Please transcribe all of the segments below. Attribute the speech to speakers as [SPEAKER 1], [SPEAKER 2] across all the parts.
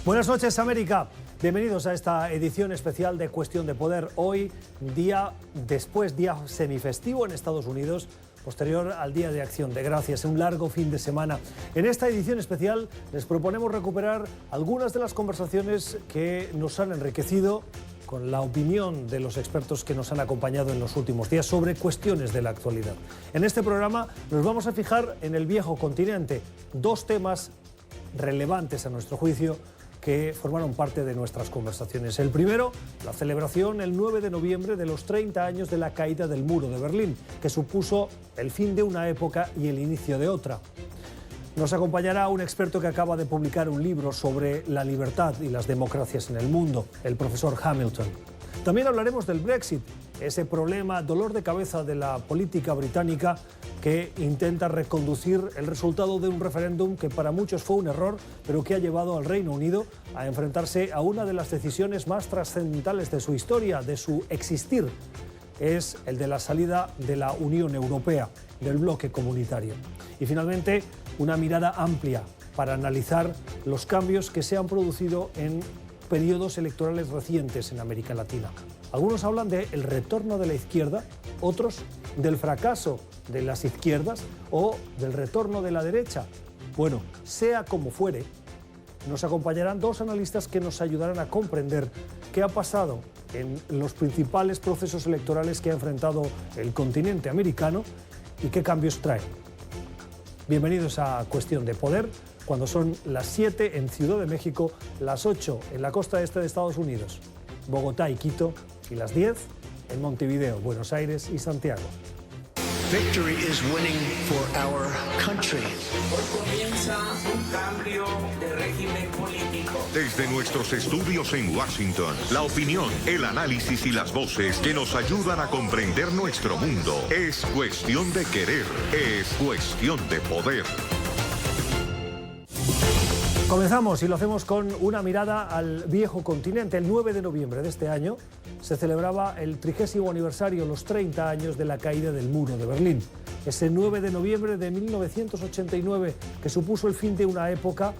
[SPEAKER 1] Buenas noches, América. Bienvenidos a esta edición especial de Cuestión de Poder. Hoy, día semifestivo en Estados Unidos, posterior al Día de Acción de Gracias, un largo fin de semana. En esta edición especial les proponemos recuperar algunas de las conversaciones que nos han enriquecido con la opinión de los expertos que nos han acompañado en los últimos días sobre cuestiones de la actualidad. En este programa nos vamos a fijar en el viejo continente, dos temas relevantes a nuestro juicio que formaron parte de nuestras conversaciones. El primero, la celebración el 9 de noviembre de los 30 años de la caída del muro de Berlín, que supuso el fin de una época y el inicio de otra. Nos acompañará un experto que acaba de publicar un libro sobre la libertad y las democracias en el mundo, el profesor Hamilton. También hablaremos del Brexit, ese problema, dolor de cabeza de la política británica que intenta reconducir el resultado de un referéndum que para muchos fue un error, pero que ha llevado al Reino Unido a enfrentarse a una de las decisiones más trascendentales de su historia, de su existir. Es el de la salida de la Unión Europea, del bloque comunitario. Y finalmente, una mirada amplia para analizar los cambios que se han producido en periodos electorales recientes en América Latina. Algunos hablan del retorno de la izquierda, otros del fracaso de las izquierdas o del retorno de la derecha. Bueno, sea como fuere, nos acompañarán dos analistas que nos ayudarán a comprender qué ha pasado en los principales procesos electorales que ha enfrentado el continente americano y qué cambios traen. Bienvenidos a Cuestión de Poder, cuando son las 7 en Ciudad de México, las 8 en la costa este de Estados Unidos, Bogotá y Quito, y las 10 en Montevideo, Buenos Aires y Santiago.
[SPEAKER 2] Victory is winning for our country.
[SPEAKER 3] Hoy comienza un cambio de régimen político.
[SPEAKER 4] Desde nuestros estudios en Washington, la opinión, el análisis y las voces que nos ayudan a comprender nuestro mundo. Es cuestión de querer, es cuestión de poder.
[SPEAKER 1] Comenzamos y lo hacemos con una mirada al viejo continente. El 9 de noviembre de este año se celebraba el 30º aniversario, los 30 años de la caída del muro de Berlín. Ese 9 de noviembre de 1989 que supuso el fin de una época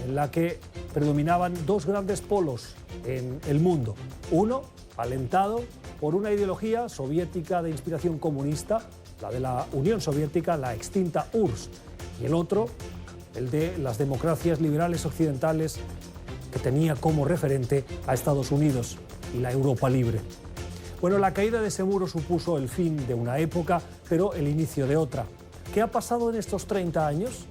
[SPEAKER 1] en la que predominaban dos grandes polos en el mundo. Uno, alentado por una ideología soviética de inspiración comunista, la de la Unión Soviética, la extinta URSS, y el otro, el de las democracias liberales occidentales, que tenía como referente a Estados Unidos y la Europa libre. Bueno, la caída de ese muro supuso el fin de una época, pero el inicio de otra. ¿Qué ha pasado en estos 30 años?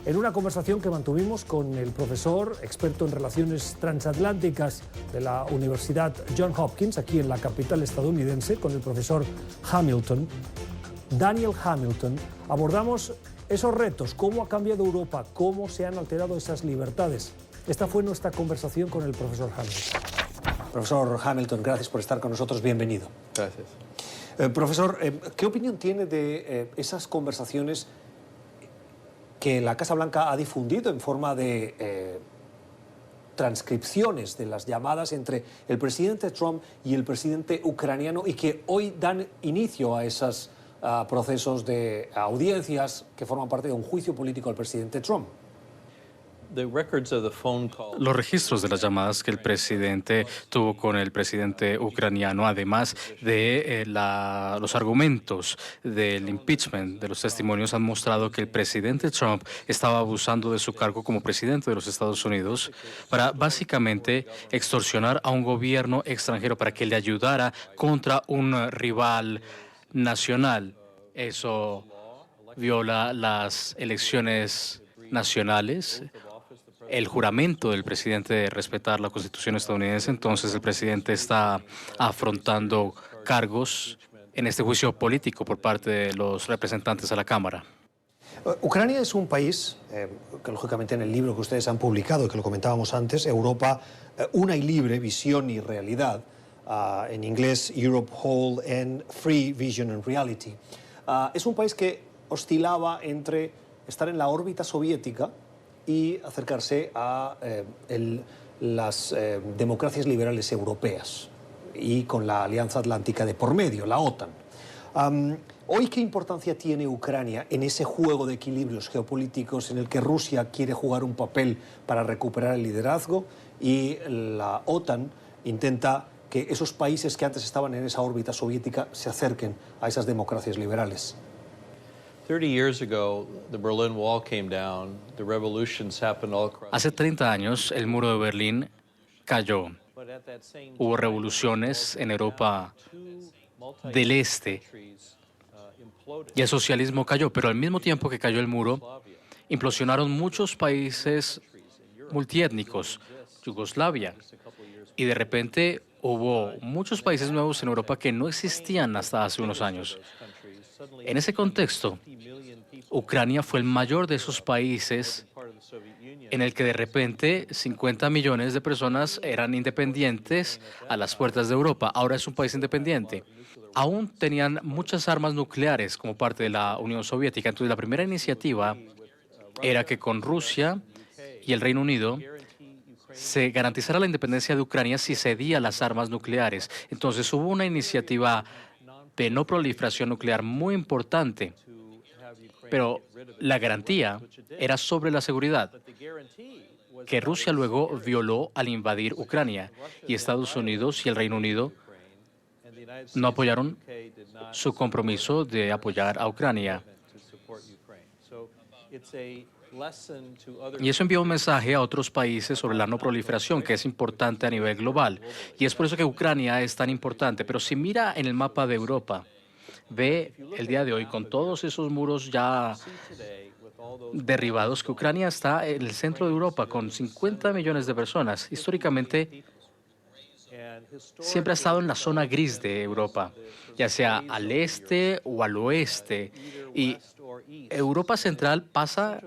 [SPEAKER 1] En una conversación que mantuvimos con el profesor, experto en relaciones transatlánticas de la Universidad Johns Hopkins, aquí en la capital estadounidense, con el profesor Hamilton, Daniel Hamilton, abordamos esos retos, cómo ha cambiado Europa, cómo se han alterado esas libertades. Esta fue nuestra conversación con el profesor Hamilton. Profesor Hamilton, gracias por estar con nosotros. Bienvenido.
[SPEAKER 5] Gracias.
[SPEAKER 1] Profesor, ¿qué opinión tiene de esas conversaciones que la Casa Blanca ha difundido en forma de transcripciones de las llamadas entre el presidente Trump y el presidente ucraniano y que hoy dan inicio a esos procesos de audiencias que forman parte de un juicio político al presidente Trump?
[SPEAKER 5] Los registros de las llamadas que el presidente tuvo con el presidente ucraniano, además de los argumentos del impeachment, de los testimonios, han mostrado que el presidente Trump estaba abusando de su cargo como presidente de los Estados Unidos para básicamente extorsionar a un gobierno extranjero para que le ayudara contra un rival nacional. Eso viola las elecciones nacionales, el juramento del presidente de respetar la Constitución estadounidense. Entonces el presidente está afrontando cargos en este juicio político por parte de los representantes a la Cámara.
[SPEAKER 1] Ucrania es un país que lógicamente en el libro que ustedes han publicado, que lo comentábamos antes, Europa una y libre, visión y realidad, en inglés Europe Whole and Free Vision and Reality. Es un país que oscilaba entre estar en la órbita soviética y acercarse a las democracias liberales europeas y con la Alianza Atlántica de por medio, la OTAN. Hoy, ¿qué importancia tiene Ucrania en ese juego de equilibrios geopolíticos en el que Rusia quiere jugar un papel para recuperar el liderazgo y la OTAN intenta que esos países que antes estaban en esa órbita soviética se acerquen a esas democracias liberales?
[SPEAKER 6] 30 years ago, the Berlin Wall came down. The revolutions happened all across.
[SPEAKER 5] Hace 30 años, el muro de Berlín cayó.
[SPEAKER 6] But at that same
[SPEAKER 5] Hubo revoluciones en Europa del Este y el socialismo cayó, pero al mismo tiempo que cayó el muro, implosionaron muchos países multiétnicos, Yugoslavia, y de repente hubo muchos países nuevos en Europa que no existían hasta hace unos años. En ese contexto, Ucrania fue el mayor de esos países en el que de repente 50 millones de personas eran independientes a las puertas de Europa. Ahora es un país independiente. Aún tenían muchas armas nucleares como parte de la Unión Soviética. Entonces, la primera iniciativa era que con Rusia y el Reino Unido se garantizara la independencia de Ucrania si cedía las armas nucleares. Entonces, hubo una iniciativa de no proliferación nuclear muy importante, pero la garantía era sobre la seguridad, que Rusia luego violó al invadir Ucrania, y Estados Unidos y el Reino Unido no apoyaron su compromiso de apoyar a Ucrania. Y eso envió un mensaje a otros países sobre la no proliferación, que es importante a nivel global. Y es por eso que Ucrania es tan importante. Pero si mira en el mapa de Europa, ve el día de hoy con todos esos muros ya derribados, que Ucrania está en el centro de Europa con 50 millones de personas. Históricamente, siempre ha estado en la zona gris de Europa, ya sea al este o al oeste. Y Europa Central pasa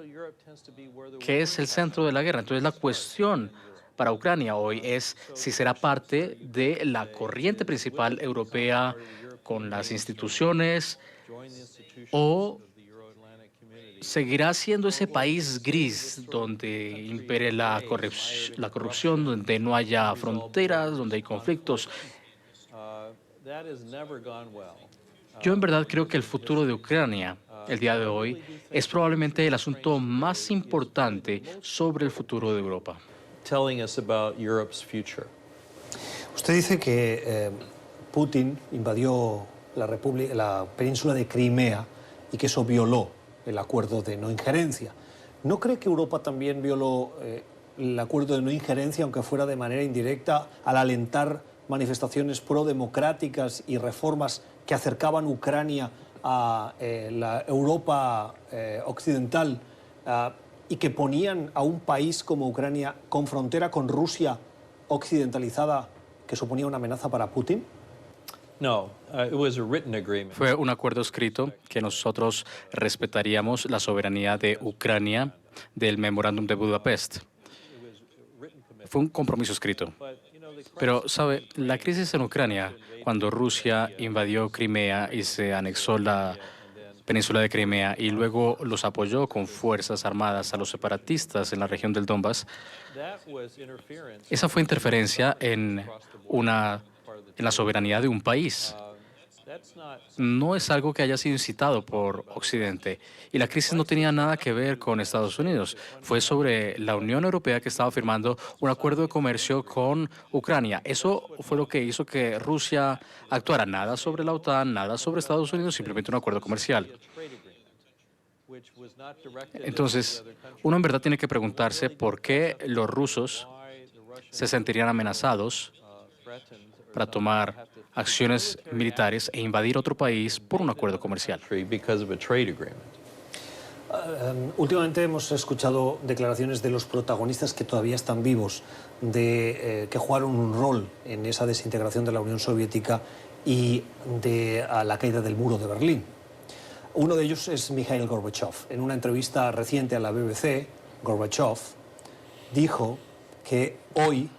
[SPEAKER 5] que es el centro de la guerra. Entonces, la cuestión para Ucrania hoy es si será parte de la corriente principal europea con las instituciones o seguirá siendo ese país gris donde impere la corrupción, donde no haya fronteras, donde hay conflictos. Yo en verdad creo que el futuro de Ucrania, el día de hoy, es probablemente el asunto más importante sobre el futuro de Europa.
[SPEAKER 1] Usted dice que Putin invadió la península de Crimea y que eso violó el acuerdo de no injerencia. ¿No cree que Europa también violó el acuerdo de no injerencia, aunque fuera de manera indirecta, al alentar manifestaciones prodemocráticas y reformas que acercaban Ucrania a la Europa occidental y que ponían a un país como Ucrania con frontera con Rusia occidentalizada, que suponía una amenaza para Putin?
[SPEAKER 6] No, it was a written agreement.
[SPEAKER 5] Fue un acuerdo escrito que nosotros respetaríamos la soberanía de Ucrania del Memorándum de Budapest. Fue un compromiso escrito. Pero, ¿sabe? La crisis en Ucrania, cuando Rusia invadió Crimea y se anexó la península de Crimea y luego los apoyó con fuerzas armadas a los separatistas en la región del Donbass, esa fue interferencia en la soberanía de un país. No es algo que haya sido incitado por Occidente. Y la crisis no tenía nada que ver con Estados Unidos. Fue sobre la Unión Europea, que estaba firmando un acuerdo de comercio con Ucrania. Eso fue lo que hizo que Rusia actuara. Nada sobre la OTAN, nada sobre Estados Unidos, simplemente un acuerdo comercial. Entonces, uno en verdad tiene que preguntarse por qué los rusos se sentirían amenazados para tomar acciones militares e invadir otro país por un acuerdo comercial.
[SPEAKER 1] Últimamente hemos escuchado declaraciones de los protagonistas que todavía están vivos, que jugaron un rol en esa desintegración de la Unión Soviética y de la caída del muro de Berlín. Uno de ellos es Mikhail Gorbachev. En una entrevista reciente a la BBC, Gorbachev dijo que hoy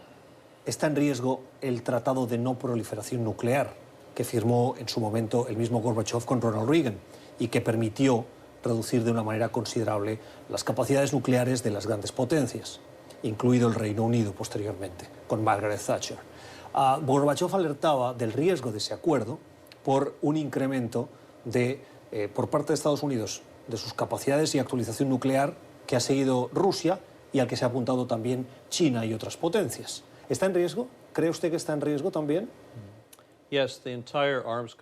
[SPEAKER 1] está en riesgo el Tratado de No Proliferación Nuclear que firmó en su momento el mismo Gorbachev con Ronald Reagan y que permitió reducir de una manera considerable las capacidades nucleares de las grandes potencias, incluido el Reino Unido posteriormente, con Margaret Thatcher. Gorbachev alertaba del riesgo de ese acuerdo por un incremento de por parte de Estados Unidos de sus capacidades y actualización nuclear que ha seguido Rusia y al que se ha apuntado también China y otras potencias. ¿Está en riesgo? ¿Cree usted que está en riesgo también?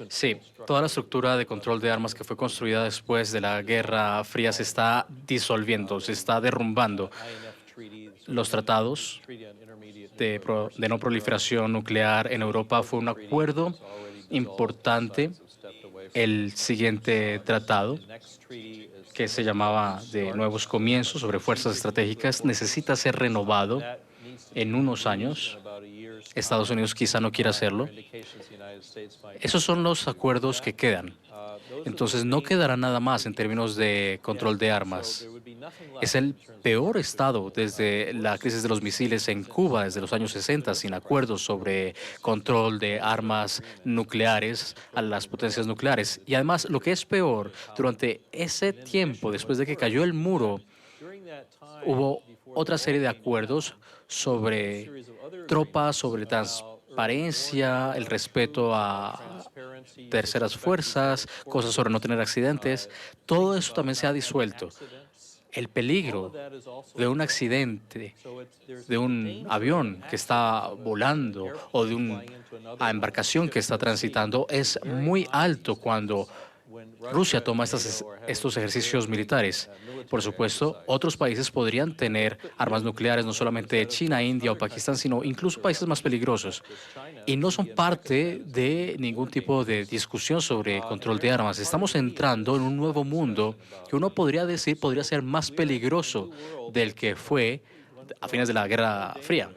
[SPEAKER 5] Sí, toda la estructura de control de armas que fue construida después de la Guerra Fría se está disolviendo, se está derrumbando. Los tratados de no proliferación nuclear en Europa fue un acuerdo importante. El siguiente tratado, que se llamaba de nuevos comienzos sobre fuerzas estratégicas, necesita ser renovado en unos años. Estados Unidos quizá no quiera hacerlo. Esos son los acuerdos que quedan. Entonces no quedará nada más en términos de control de armas. Es el peor estado desde la crisis de los misiles en Cuba desde los años 60, sin acuerdos sobre control de armas nucleares a las potencias nucleares. Y además, lo que es peor, durante ese tiempo, después de que cayó el muro, hubo otra serie de acuerdos sobre tropas, sobre transparencia, el respeto a terceras fuerzas, cosas sobre no tener accidentes. Todo eso también se ha disuelto. El peligro de un accidente, de un avión que está volando o de una embarcación que está transitando es muy alto cuando Rusia toma estos ejercicios militares. Por supuesto, otros países podrían tener armas nucleares, no solamente China, India o Pakistán, sino incluso países más peligrosos. Y no son parte de ningún tipo de discusión sobre control de armas. Estamos entrando en un nuevo mundo que uno podría decir podría ser más peligroso del que fue a fines de la Guerra Fría.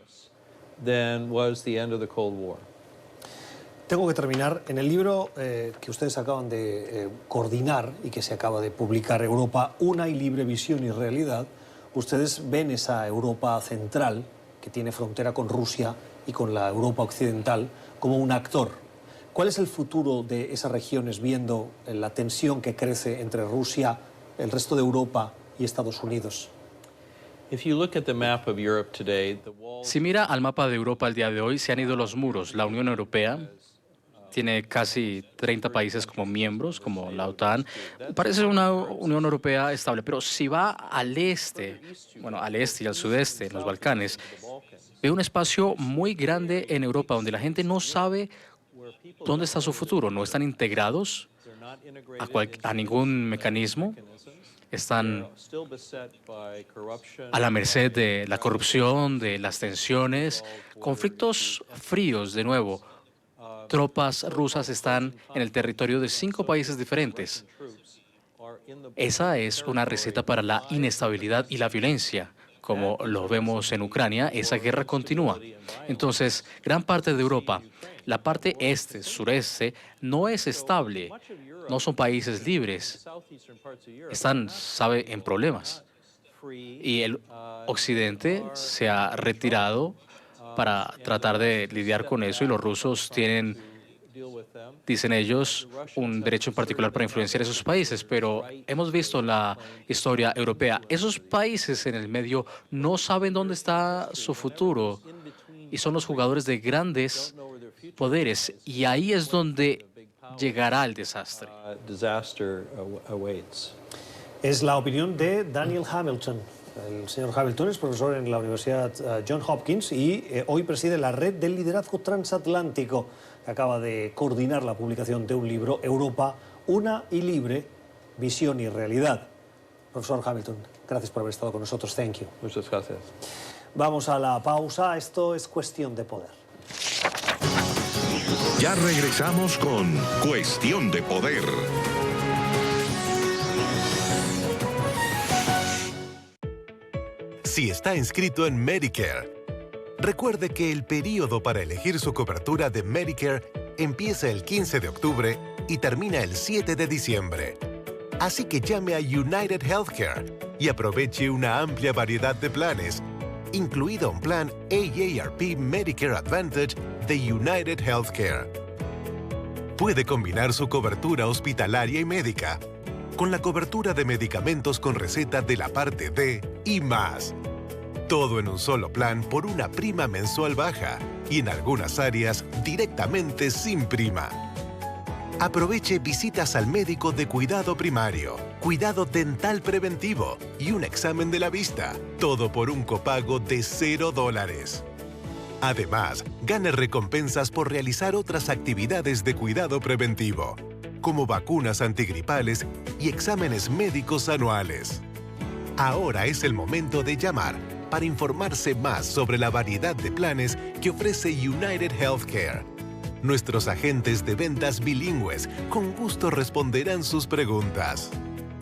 [SPEAKER 1] Tengo que terminar. En el libro que ustedes acaban de coordinar y que se acaba de publicar, Europa, una y libre visión y realidad, ustedes ven esa Europa central que tiene frontera con Rusia y con la Europa occidental como un actor. ¿Cuál es el futuro de esas regiones viendo la tensión que crece entre Rusia, el resto de Europa y Estados Unidos?
[SPEAKER 5] Si mira al mapa de Europa al día de hoy, se han ido los muros. La Unión Europea tiene casi 30 países como miembros, como la OTAN. Parece una Unión Europea estable, pero si va al este, al este y al sudeste, en los Balcanes, ve un espacio muy grande en Europa donde la gente no sabe dónde está su futuro. No están integrados a ningún mecanismo. Están a la merced de la corrupción, de las tensiones, conflictos fríos de nuevo. Tropas rusas están en el territorio de 5 países diferentes. Esa es una receta para la inestabilidad y la violencia. Como lo vemos en Ucrania, esa guerra continúa. Entonces, gran parte de Europa, la parte este, sureste, no es estable. No son países libres. Están, en problemas. Y el occidente se ha retirado para tratar de lidiar con eso, y los rusos tienen, dicen ellos, un derecho en particular para influenciar esos países, pero hemos visto en la historia europea, esos países en el medio no saben dónde está su futuro y son los jugadores de grandes poderes, y ahí es donde llegará el desastre.
[SPEAKER 1] Es la opinión de Daniel Hamilton. El señor Hamilton es profesor en la Universidad Johns Hopkins y hoy preside la Red del Liderazgo Transatlántico, que acaba de coordinar la publicación de un libro, Europa, una y libre, visión y realidad. Profesor Hamilton, gracias por haber estado con nosotros. Thank you.
[SPEAKER 6] Muchas gracias.
[SPEAKER 1] Vamos a la pausa. Esto es Cuestión de Poder.
[SPEAKER 4] Ya regresamos con Cuestión de Poder.
[SPEAKER 7] Si está inscrito en Medicare, recuerde que el periodo para elegir su cobertura de Medicare empieza el 15 de octubre y termina el 7 de diciembre. Así que llame a United Healthcare y aproveche una amplia variedad de planes, incluido un plan AARP Medicare Advantage de United Healthcare. Puede combinar su cobertura hospitalaria y médica con la cobertura de medicamentos con receta de la parte D y más. Todo en un solo plan por una prima mensual baja y en algunas áreas directamente sin prima. Aproveche visitas al médico de cuidado primario, cuidado dental preventivo y un examen de la vista. Todo por un copago de $0. Además, gane recompensas por realizar otras actividades de cuidado preventivo, como vacunas antigripales y exámenes médicos anuales. Ahora es el momento de llamar para informarse más sobre la variedad de planes que ofrece United Healthcare. Nuestros agentes de ventas bilingües con gusto responderán sus preguntas.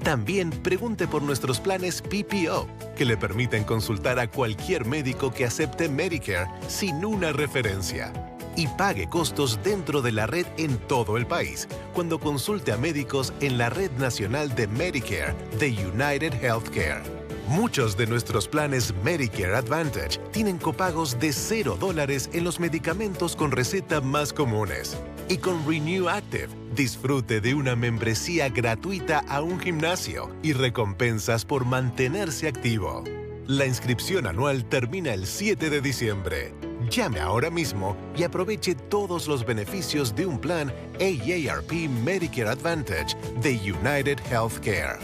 [SPEAKER 7] También pregunte por nuestros planes PPO, que le permiten consultar a cualquier médico que acepte Medicare sin una referencia. Y pague costos dentro de la red en todo el país cuando consulte a médicos en la red nacional de Medicare de United Healthcare. Muchos de nuestros planes Medicare Advantage tienen copagos de $0 en los medicamentos con receta más comunes. Y con Renew Active, disfrute de una membresía gratuita a un gimnasio y recompensas por mantenerse activo. La inscripción anual termina el 7 de diciembre. Llame ahora mismo y aproveche todos los beneficios de un plan AARP Medicare Advantage de United Healthcare.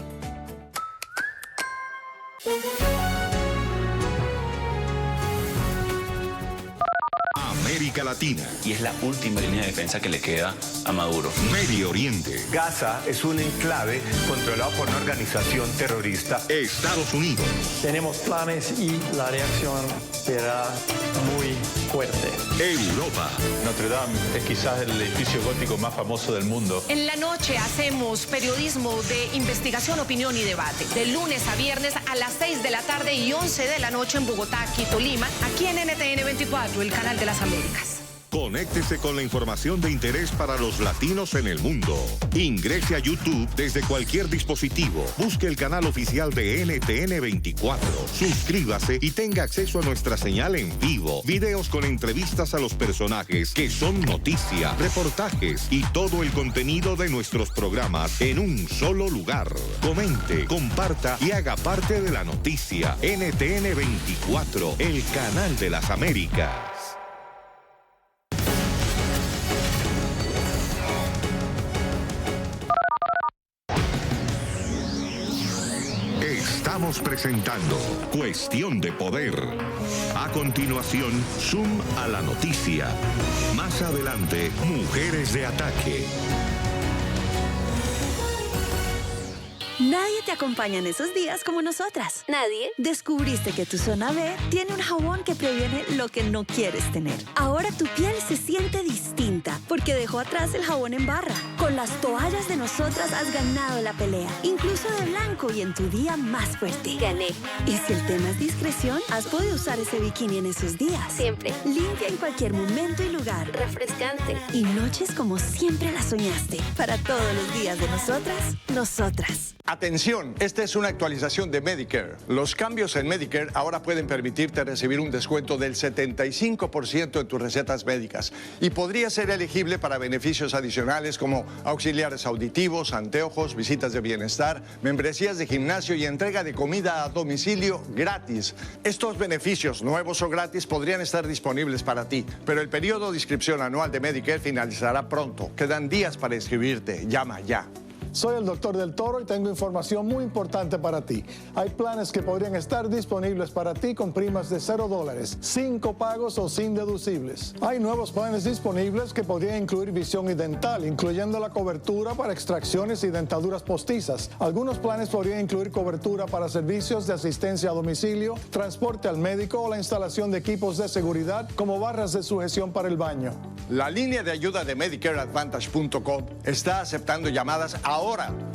[SPEAKER 4] América Latina.
[SPEAKER 8] Y es la última línea de defensa que le queda a Maduro.
[SPEAKER 4] Medio Oriente.
[SPEAKER 9] Gaza es un enclave controlado por una organización terrorista.
[SPEAKER 4] Estados Unidos.
[SPEAKER 10] Tenemos planes y la reacción será muy fuerte.
[SPEAKER 4] Europa.
[SPEAKER 11] Notre Dame es quizás el edificio gótico más famoso del mundo.
[SPEAKER 12] En la noche hacemos periodismo de investigación, opinión y debate. De lunes a viernes a las 6 de la tarde y 11 de la noche en Bogotá, Quito, Lima, aquí en NTN 24, el canal de las Américas.
[SPEAKER 4] Conéctese con la información de interés para los latinos en el mundo. Ingrese a YouTube desde cualquier dispositivo. Busque el canal oficial de NTN 24. Suscríbase y tenga acceso a nuestra señal en vivo. Videos con entrevistas a los personajes que son noticia, reportajes y todo el contenido de nuestros programas en un solo lugar. Comente, comparta y haga parte de la noticia. NTN 24, el canal de las Américas. Estamos presentando Cuestión de Poder. A continuación, Zoom a la noticia. Más adelante, Mujeres de Ataque.
[SPEAKER 13] Nadie te acompaña en esos días como nosotras.
[SPEAKER 14] Nadie.
[SPEAKER 13] Descubriste que tu zona B tiene un jabón que previene lo que no quieres tener. Ahora tu piel se siente distinta porque dejó atrás el jabón en barra. Con las toallas de nosotras has ganado la pelea, incluso de blanco y en tu día más fuerte.
[SPEAKER 14] Gané.
[SPEAKER 13] Y si el tema es discreción, has podido usar ese bikini en esos días.
[SPEAKER 14] Siempre.
[SPEAKER 13] Limpia en cualquier momento y lugar.
[SPEAKER 14] Refrescante.
[SPEAKER 13] Y noches como siempre las soñaste. Para todos los días de nosotras.
[SPEAKER 15] Atención, esta es una actualización de Medicare. Los cambios en Medicare ahora pueden permitirte recibir un descuento del 75% en tus recetas médicas y podría ser elegible para beneficios adicionales como auxiliares auditivos, anteojos, visitas de bienestar, membresías de gimnasio y entrega de comida a domicilio gratis. Estos beneficios, nuevos o gratis, podrían estar disponibles para ti, pero el periodo de inscripción anual de Medicare finalizará pronto. Quedan días para inscribirte. Llama ya.
[SPEAKER 16] Soy el Dr. Del Toro y tengo información muy importante para ti. Hay planes que podrían estar disponibles para ti con primas de $0, sin copagos o sin deducibles. Hay nuevos planes disponibles que podrían incluir visión y dental, incluyendo la cobertura para extracciones y dentaduras postizas. Algunos planes podrían incluir cobertura para servicios de asistencia a domicilio, transporte al médico o la instalación de equipos de seguridad como barras de sujeción para el baño.
[SPEAKER 15] La línea de ayuda de MedicareAdvantage.com está aceptando llamadas ahora.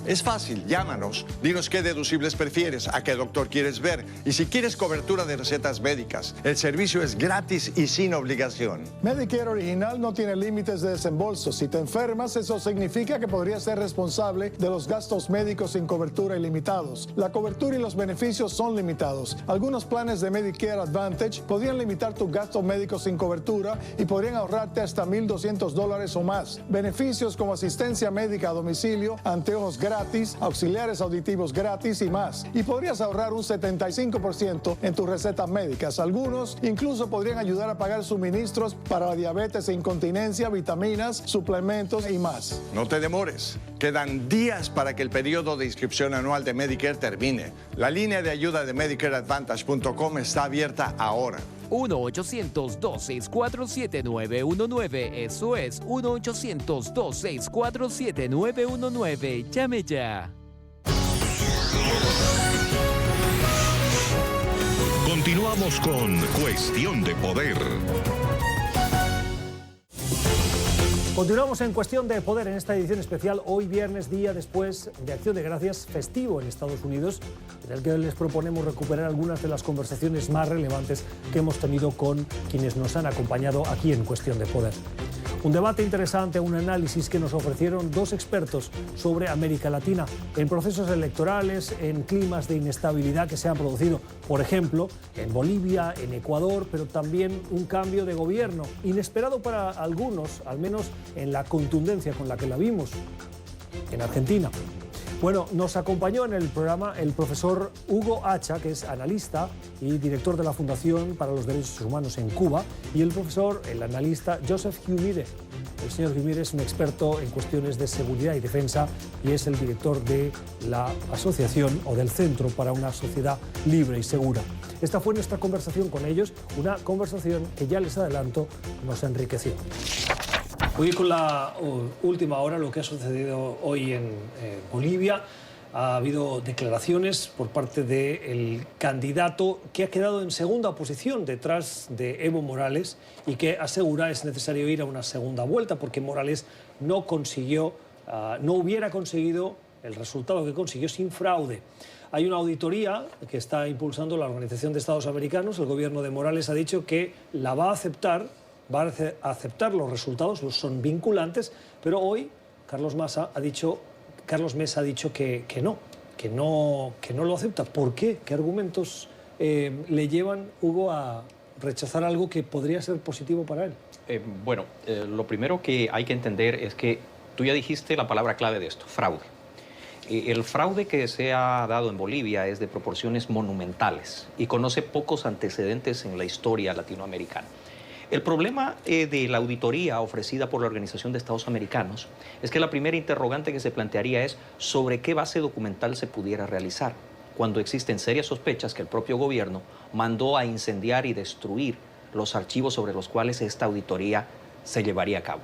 [SPEAKER 15] Es fácil, llámanos. Dinos qué deducibles prefieres, a qué doctor quieres ver y si quieres cobertura de recetas médicas. El servicio es gratis y sin obligación.
[SPEAKER 16] Medicare original no tiene límites de desembolso. Si te enfermas, eso significa que podrías ser responsable de los gastos médicos sin cobertura ilimitados. La cobertura y los beneficios son limitados. Algunos planes de Medicare Advantage podrían limitar tu gasto médico sin cobertura y podrían ahorrarte hasta $1,200 o más. Beneficios como asistencia médica a domicilio, anteojos gratis, auxiliares auditivos gratis y más. Y podrías ahorrar un 75% en tus recetas médicas. Algunos incluso podrían ayudar a pagar suministros para la diabetes e incontinencia, vitaminas, suplementos y más.
[SPEAKER 15] No te demores. Quedan días para que el periodo de inscripción anual de Medicare termine. La línea de ayuda de MedicareAdvantage.com está abierta ahora.
[SPEAKER 14] 1-800-264-7919. Eso es 1-800-264-7919. Llame ya.
[SPEAKER 4] Continuamos con Cuestión de Poder.
[SPEAKER 1] Continuamos en Cuestión de Poder en esta edición especial, hoy viernes, día después de Acción de Gracias festivo en Estados Unidos, en el que les proponemos recuperar algunas de las conversaciones más relevantes que hemos tenido con quienes nos han acompañado aquí en Cuestión de Poder. Un debate interesante, un análisis que nos ofrecieron dos expertos sobre América Latina, en procesos electorales, en climas de inestabilidad que se han producido, por ejemplo, en Bolivia, en Ecuador, pero también un cambio de gobierno, inesperado para algunos, al menos en la contundencia con la que la vimos en Argentina. Bueno, nos acompañó en el programa el profesor Hugo Hacha, que es analista y director de la Fundación para los Derechos Humanos en Cuba, y el analista Joseph Humire. El señor Humire es un experto en cuestiones de seguridad y defensa y es el director de la asociación o del Centro para una Sociedad Libre y Segura. Esta fue nuestra conversación con ellos, una conversación que ya les adelanto nos enriqueció. Hoy con la última hora, lo que ha sucedido hoy en Bolivia, ha habido declaraciones por parte del candidato que ha quedado en segunda posición detrás de Evo Morales y que asegura es necesario ir a una segunda vuelta porque Morales no hubiera conseguido el resultado que consiguió sin fraude. Hay una auditoría que está impulsando la Organización de Estados Americanos. El gobierno de Morales ha dicho que la va a aceptar los resultados, son vinculantes, pero hoy Carlos Mesa ha dicho que no lo acepta. ¿Por qué? ¿Qué argumentos le llevan, Hugo, a rechazar algo que podría ser positivo para él?
[SPEAKER 17] Lo primero que hay que entender es que tú ya dijiste la palabra clave de esto, fraude. El fraude que se ha dado en Bolivia es de proporciones monumentales y conoce pocos antecedentes en la historia latinoamericana. El problema de la auditoría ofrecida por la Organización de Estados Americanos es que la primera interrogante que se plantearía es sobre qué base documental se pudiera realizar, cuando existen serias sospechas que el propio gobierno mandó a incendiar y destruir los archivos sobre los cuales esta auditoría se llevaría a cabo.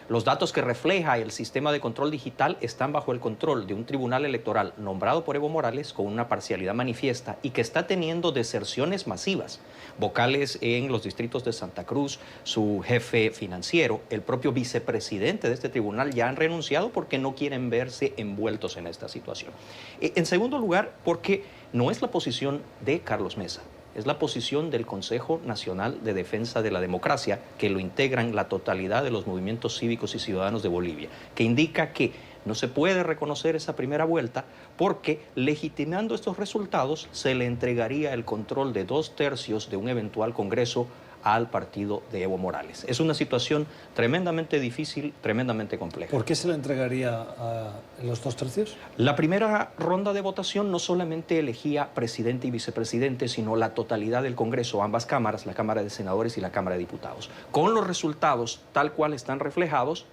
[SPEAKER 17] Los datos que refleja el sistema de control digital están bajo el control de un tribunal electoral nombrado por Evo Morales con una parcialidad manifiesta y que está teniendo deserciones masivas. Vocales en los distritos de Santa Cruz, su jefe financiero, el propio vicepresidente de este tribunal ya han renunciado porque no quieren verse envueltos en esta situación. En segundo lugar, porque no es la posición de Carlos Mesa. Es la posición del Consejo Nacional de Defensa de la Democracia, que lo integran la totalidad de los movimientos cívicos y ciudadanos de Bolivia, que indica que no se puede reconocer esa primera vuelta porque, legitimando estos resultados, se le entregaría el control de 2/3 de un eventual Congreso al partido de Evo Morales. Es una situación tremendamente difícil, tremendamente compleja.
[SPEAKER 1] ¿Por qué se le entregaría a los 2/3?
[SPEAKER 17] La primera ronda de votación no solamente elegía presidente y vicepresidente, sino la totalidad del Congreso, ambas cámaras, la Cámara de Senadores y la Cámara de Diputados. Con los resultados tal cual están reflejados,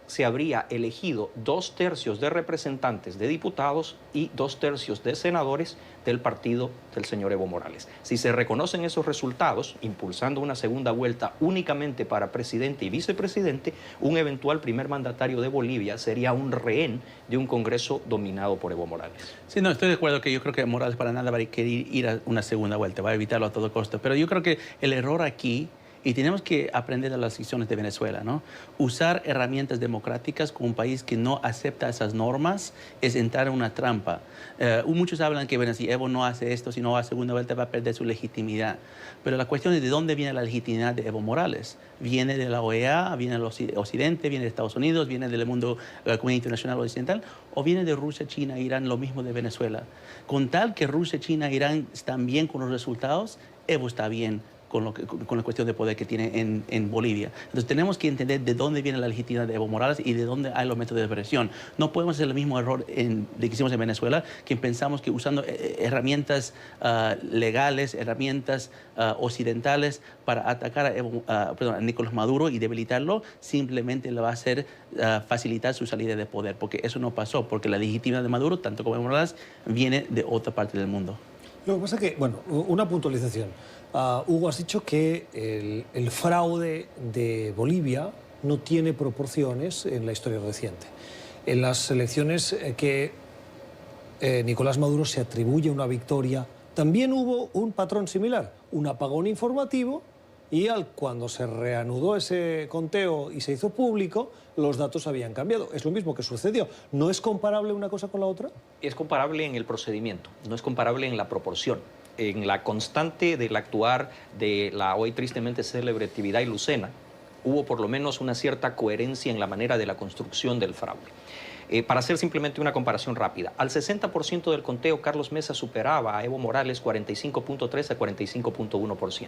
[SPEAKER 17] se habría elegido 2/3 de representantes de diputados y 2/3 de senadores del partido del señor Evo Morales. Si se reconocen esos resultados, impulsando una segunda vuelta únicamente para presidente y vicepresidente, un eventual primer mandatario de Bolivia sería un rehén de un Congreso dominado por Evo Morales.
[SPEAKER 18] Sí, no, estoy de acuerdo que yo creo que Morales para nada va a querer ir a una segunda vuelta, va a evitarlo a todo costo. Pero yo creo que el error aquí, y tenemos que aprender de las decisiones de Venezuela, ¿no? Usar herramientas democráticas con un país que no acepta esas normas es entrar en una trampa. Muchos hablan que, bueno, si Evo no hace esto, si no va a segunda vuelta, va a perder su legitimidad. Pero la cuestión es de dónde viene la legitimidad de Evo Morales. ¿Viene de la OEA, viene del Occidente, viene de Estados Unidos, viene del mundo, la comunidad internacional occidental, o viene de Rusia, China, Irán, lo mismo de Venezuela? Con tal que Rusia, China, Irán están bien con los resultados, Evo está bien con la cuestión de poder que tiene en Bolivia. Entonces tenemos que entender de dónde viene la legitimidad de Evo Morales y de dónde hay los métodos de presión. No podemos hacer el mismo error que hicimos en Venezuela, que pensamos que usando herramientas legales, herramientas occidentales para atacar a Nicolás Maduro y debilitarlo, simplemente le va a hacer facilitar su salida de poder, porque eso no pasó, porque la legitimidad de Maduro, tanto como Evo Morales, viene de otra parte del mundo.
[SPEAKER 1] Lo que pasa es que, bueno, una puntualización. Hugo, has dicho que el fraude de Bolivia no tiene proporciones en la historia reciente. En las elecciones que Nicolás Maduro se atribuye una victoria, también hubo un patrón similar, un apagón informativo, y cuando se reanudó ese conteo y se hizo público, los datos habían cambiado. Es lo mismo que sucedió. ¿No es comparable una cosa con la otra?
[SPEAKER 17] Es comparable en el procedimiento, no es comparable en la proporción. En la constante del actuar de la hoy tristemente célebre Tibiday Lucena, hubo por lo menos una cierta coherencia en la manera de la construcción del fraude. Para hacer simplemente una comparación rápida, al 60% del conteo, Carlos Mesa superaba a Evo Morales 45.3 a 45.1%.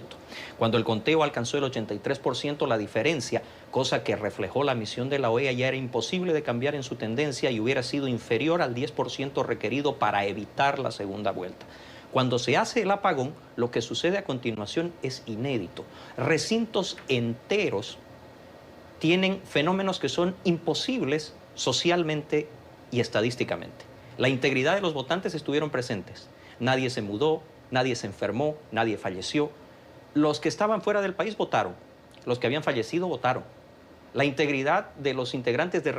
[SPEAKER 17] Cuando el conteo alcanzó el 83%, la diferencia, cosa que reflejó la misión de la OEA, ya era imposible de cambiar en su tendencia y hubiera sido inferior al 10% requerido para evitar la segunda vuelta. Cuando se hace el apagón, lo que sucede a continuación es inédito. Recintos enteros tienen fenómenos que son imposibles socialmente y estadísticamente. La integridad de los votantes estuvieron presentes. Nadie se mudó, nadie se enfermó, nadie falleció. Los que estaban fuera del país votaron. Los que habían fallecido votaron. La integridad de los integrantes de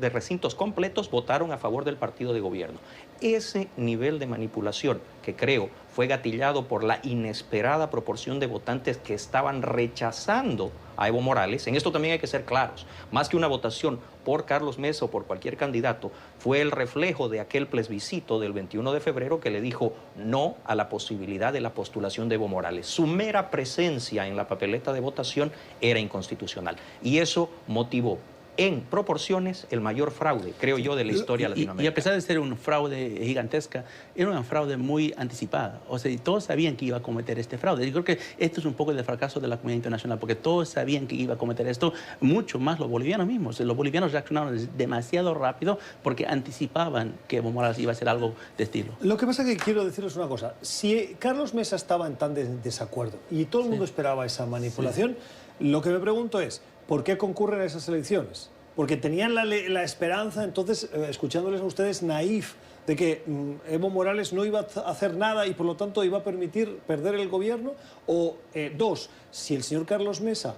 [SPEAKER 17] recintos completos votaron a favor del partido de gobierno. Ese nivel de manipulación, que creo fue gatillado por la inesperada proporción de votantes que estaban rechazando a Evo Morales, en esto también hay que ser claros, más que una votación por Carlos Mesa o por cualquier candidato, fue el reflejo de aquel plebiscito del 21 de febrero que le dijo no a la posibilidad de la postulación de Evo Morales. Su mera presencia en la papeleta de votación era inconstitucional y eso motivó en proporciones el mayor fraude, creo yo, de la historia latinoamericana.
[SPEAKER 18] Y a pesar de ser un fraude gigantesca, era una fraude muy anticipada. O sea, todos sabían que iba a cometer este fraude. Yo creo que esto es un poco del fracaso de la comunidad internacional, porque todos sabían que iba a cometer esto, mucho más los bolivianos mismos. Los bolivianos reaccionaron demasiado rápido porque anticipaban que Evo Morales iba a hacer algo de estilo.
[SPEAKER 1] Lo que pasa es que quiero deciros una cosa. Si Carlos Mesa estaba en tan desacuerdo y todo el mundo esperaba esa manipulación, lo que me pregunto es, ¿por qué concurren a esas elecciones? Porque tenían la esperanza, entonces, escuchándoles a ustedes, naif, de que Evo Morales no iba a hacer nada y por lo tanto iba a permitir perder el gobierno. O dos, si el señor Carlos Mesa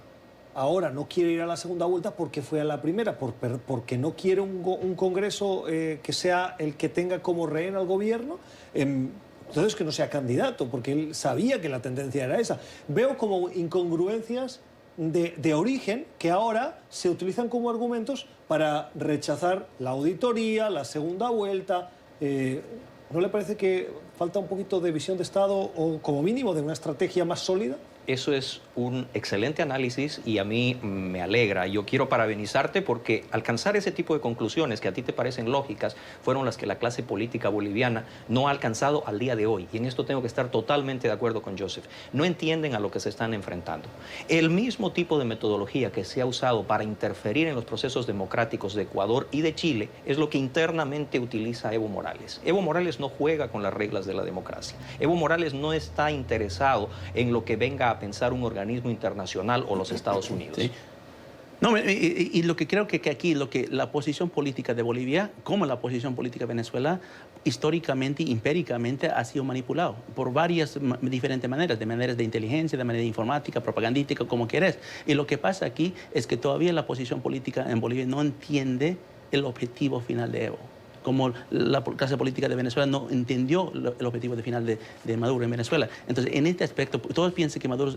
[SPEAKER 1] ahora no quiere ir a la segunda vuelta, ¿por qué fue a la primera? Porque no quiere un Congreso que sea el que tenga como rehén al gobierno. Entonces que no sea candidato, porque él sabía que la tendencia era esa. Veo como incongruencias de origen que ahora se utilizan como argumentos para rechazar la auditoría, la segunda vuelta. ¿No le parece que falta un poquito de visión de Estado o como mínimo de una estrategia más sólida?
[SPEAKER 17] Eso es un excelente análisis y a mí me alegra. Yo quiero parabenizarte porque alcanzar ese tipo de conclusiones que a ti te parecen lógicas fueron las que la clase política boliviana no ha alcanzado al día de hoy. Y en esto tengo que estar totalmente de acuerdo con Joseph. No entienden a lo que se están enfrentando. El mismo tipo de metodología que se ha usado para interferir en los procesos democráticos de Ecuador y de Chile es lo que internamente utiliza Evo Morales. Evo Morales no juega con las reglas de la democracia. Evo Morales no está interesado en lo que venga a pensar un organismo internacional o los Estados Unidos.
[SPEAKER 18] Sí. No, y lo que creo que aquí, la posición política de Bolivia, como la posición política de Venezuela, históricamente, empíricamente, ha sido manipulado por varias diferentes maneras, de maneras de inteligencia, de manera informática, propagandística, como quieras. Y lo que pasa aquí es que todavía la posición política en Bolivia no entiende el objetivo final de Evo. Como la clase política de Venezuela no entendió el objetivo final de Maduro en Venezuela. Entonces, en este aspecto, todos piensan que Maduro,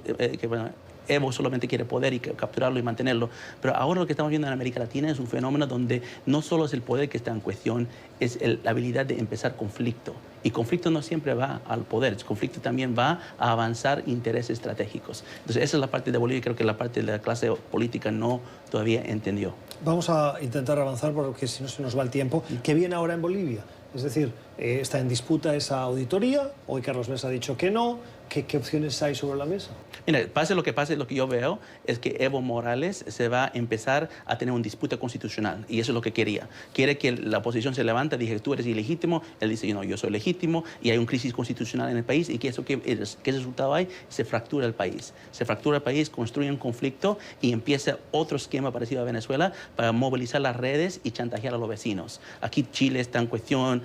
[SPEAKER 18] Evo solamente quiere poder y capturarlo y mantenerlo, pero ahora lo que estamos viendo en América Latina es un fenómeno donde no solo es el poder que está en cuestión, es la habilidad de empezar conflicto. Y conflicto no siempre va al poder, el conflicto también va a avanzar intereses estratégicos. Entonces, esa es la parte de Bolivia, creo que la parte de la clase política no todavía entendió.
[SPEAKER 1] Vamos a intentar avanzar porque si no se nos va el tiempo. ¿Qué viene ahora en Bolivia? Es decir, está en disputa esa auditoría, hoy Carlos Mesa ha dicho que no, ¿qué opciones hay sobre la mesa?
[SPEAKER 18] Mira, pase, lo que yo veo es que Evo Morales se va a empezar a tener una disputa constitucional, y eso es lo que quería. Quiere que la oposición se levante, dije, tú eres ilegítimo, él dice, no, yo soy legítimo, y hay una crisis constitucional en el país, y ¿qué resultado hay? Se fractura el país. Se fractura el país, construye un conflicto, y empieza otro esquema parecido a Venezuela para movilizar las redes y chantajear a los vecinos. Aquí Chile está en cuestión,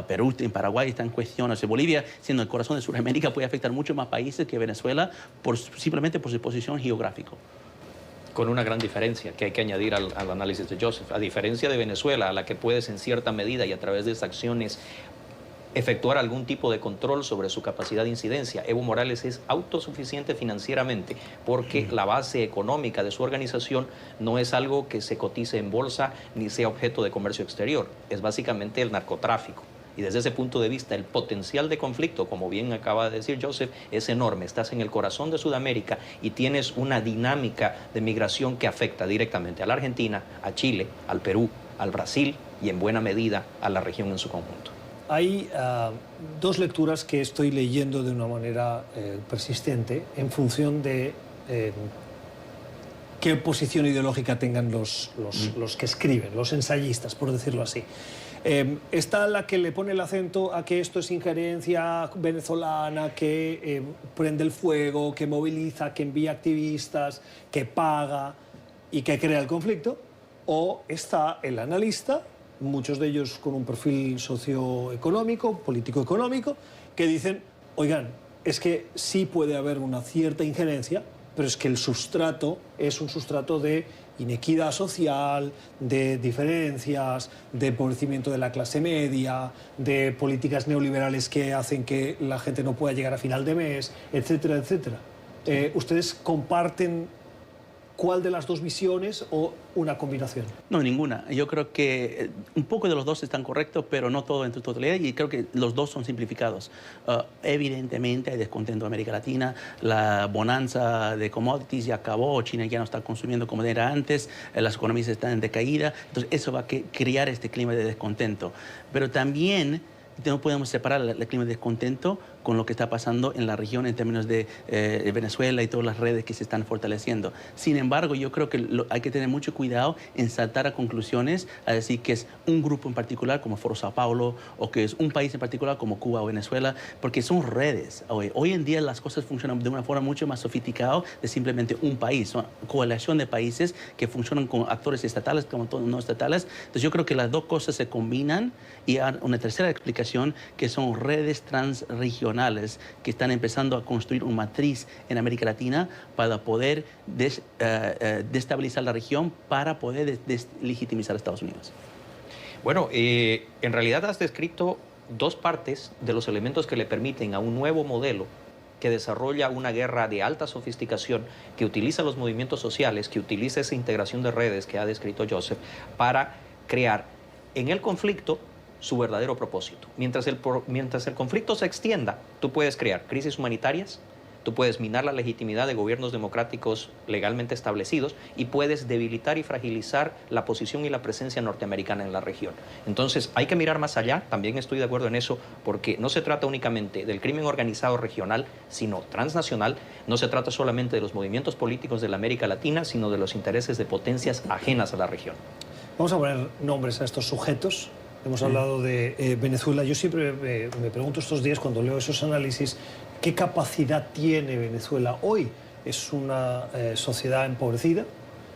[SPEAKER 18] Perú, en Paraguay está en cuestión, o sea, Bolivia, siendo el corazón de Sudamérica, puede afectar mucho más países que Venezuela simplemente por su posición geográfica.
[SPEAKER 17] Con una gran diferencia que hay que añadir al análisis de Joseph. A diferencia de Venezuela, a la que puedes en cierta medida y a través de esas acciones efectuar algún tipo de control sobre su capacidad de incidencia, Evo Morales es autosuficiente financieramente porque la base económica de su organización no es algo que se cotice en bolsa ni sea objeto de comercio exterior, es básicamente el narcotráfico. Y desde ese punto de vista, el potencial de conflicto, como bien acaba de decir Joseph, es enorme. Estás en el corazón de Sudamérica y tienes una dinámica de migración que afecta directamente a la Argentina, a Chile, al Perú, al Brasil y en buena medida a la región en su conjunto.
[SPEAKER 1] Hay dos lecturas que estoy leyendo de una manera persistente en función de qué posición ideológica tengan los que escriben, los ensayistas, por decirlo así. Está la que le pone el acento a que esto es injerencia venezolana, que prende el fuego, que moviliza, que envía activistas, que paga y que crea el conflicto. O está el analista, muchos de ellos con un perfil socioeconómico, político-económico, que dicen, oigan, es que sí puede haber una cierta injerencia, pero es que el sustrato es un sustrato de inequidad social, de diferencias, de empobrecimiento de la clase media, de políticas neoliberales que hacen que la gente no pueda llegar a final de mes, etcétera, etcétera. ¿Ustedes comparten cuál de las dos visiones o una combinación?
[SPEAKER 18] No, ninguna. Yo creo que un poco de los dos están correctos, pero no todo en su totalidad, y creo que los dos son simplificados. Evidentemente hay descontento en América Latina, la bonanza de commodities ya acabó, China ya no está consumiendo como era antes, las economías están en decaída, entonces eso va a crear este clima de descontento. Pero también no podemos separar el clima de descontento con lo que está pasando en la región en términos de Venezuela y todas las redes que se están fortaleciendo. Sin embargo, yo creo que hay que tener mucho cuidado en saltar a conclusiones, a decir que es un grupo en particular como Foro Sao Paulo o que es un país en particular como Cuba o Venezuela, porque son redes. Hoy en día las cosas funcionan de una forma mucho más sofisticada de simplemente un país. Son coalición de países que funcionan con actores estatales como todos no estatales. Entonces yo creo que las dos cosas se combinan y hay una tercera explicación que son redes transregionales que están empezando a construir una matriz en América Latina para poder destabilizar la región, para poder deslegitimizar a Estados Unidos.
[SPEAKER 17] Bueno, en realidad has descrito dos partes de los elementos que le permiten a un nuevo modelo que desarrolla una guerra de alta sofisticación, que utiliza los movimientos sociales, que utiliza esa integración de redes que ha descrito Joseph, para crear en el conflicto su verdadero propósito. Mientras el conflicto se extienda, tú puedes crear crisis humanitarias, tú puedes minar la legitimidad de gobiernos democráticos legalmente establecidos y puedes debilitar y fragilizar la posición y la presencia norteamericana en la región. Entonces hay que mirar más allá, también estoy de acuerdo en eso, porque no se trata únicamente del crimen organizado regional, sino transnacional, no se trata solamente de los movimientos políticos de la América Latina, sino de los intereses de potencias ajenas a la región.
[SPEAKER 1] Vamos a poner nombres a estos sujetos. Hemos hablado de Venezuela. Yo siempre me pregunto estos días, cuando leo esos análisis, ¿qué capacidad tiene Venezuela hoy? Es una sociedad empobrecida,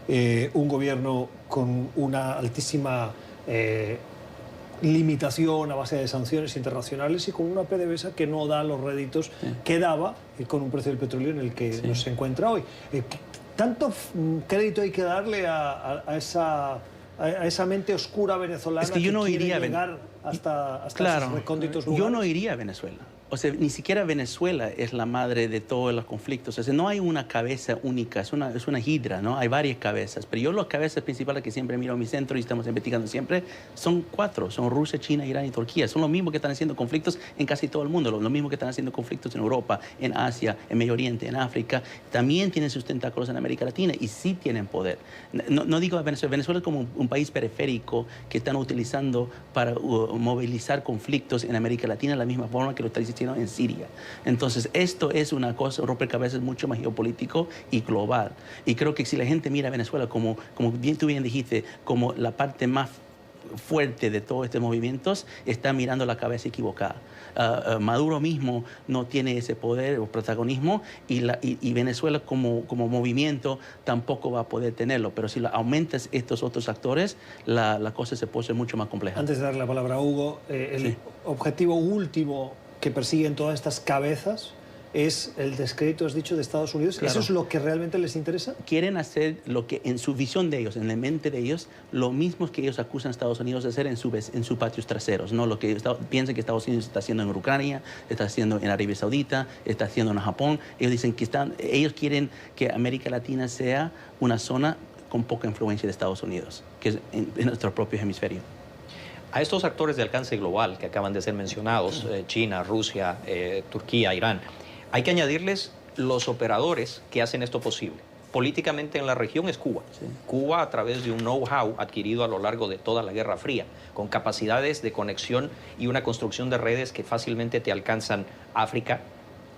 [SPEAKER 1] un gobierno con una altísima limitación a base de sanciones internacionales y con una PDVSA que no da los réditos que daba con un precio del petróleo en el que nos se encuentra hoy. ¿Tanto crédito hay que darle a esa mente oscura venezolana
[SPEAKER 18] es que yo no
[SPEAKER 1] quiere
[SPEAKER 18] iría
[SPEAKER 1] llegar hasta esos recónditos lugares?
[SPEAKER 18] Yo no iría a Venezuela. O sea, ni siquiera Venezuela es la madre de todos los conflictos. O sea, no hay una cabeza única, es una hidra, ¿no? Hay varias cabezas. Pero yo las cabezas principales que siempre miro a mi centro y estamos investigando siempre son 4. Son Rusia, China, Irán y Turquía. Son los mismos que están haciendo conflictos en casi todo el mundo. Los mismos que están haciendo conflictos en Europa, en Asia, en Medio Oriente, en África. También tienen sus tentáculos en América Latina y sí tienen poder. No digo a Venezuela. Venezuela es como un país periférico que están utilizando para movilizar conflictos en América Latina de la misma forma que lo está palestino en Siria. Entonces, esto es una cosa, un rompecabezas mucho más geopolítico y global. Y creo que si la gente mira a Venezuela como tú bien dijiste, como la parte más fuerte de todos estos movimientos, está mirando la cabeza equivocada. Maduro mismo no tiene ese poder o protagonismo y Venezuela como movimiento tampoco va a poder tenerlo. Pero si aumentas estos otros actores, la cosa se puede ser mucho más compleja.
[SPEAKER 1] Antes de darle la palabra a Hugo, el objetivo último que persiguen todas estas cabezas es el descrédito, has dicho, de Estados Unidos.
[SPEAKER 18] Claro.
[SPEAKER 1] ¿Eso es lo que realmente les interesa?
[SPEAKER 18] Quieren hacer lo que en su visión de ellos, en la mente de ellos, lo mismo que ellos acusan a Estados Unidos de hacer en sus patios traseros, ¿no? Lo que piensan que Estados Unidos está haciendo en Ucrania, está haciendo en Arabia Saudita, está haciendo en Japón. Ellos dicen que ellos quieren que América Latina sea una zona con poca influencia de Estados Unidos, que es en nuestro propio hemisferio.
[SPEAKER 17] A estos actores de alcance global que acaban de ser mencionados, China, Rusia, Turquía, Irán, hay que añadirles los operadores que hacen esto posible. Políticamente en la región es Cuba. Sí. Cuba, a través de un know-how adquirido a lo largo de toda la Guerra Fría, con capacidades de conexión y una construcción de redes que fácilmente te alcanzan África,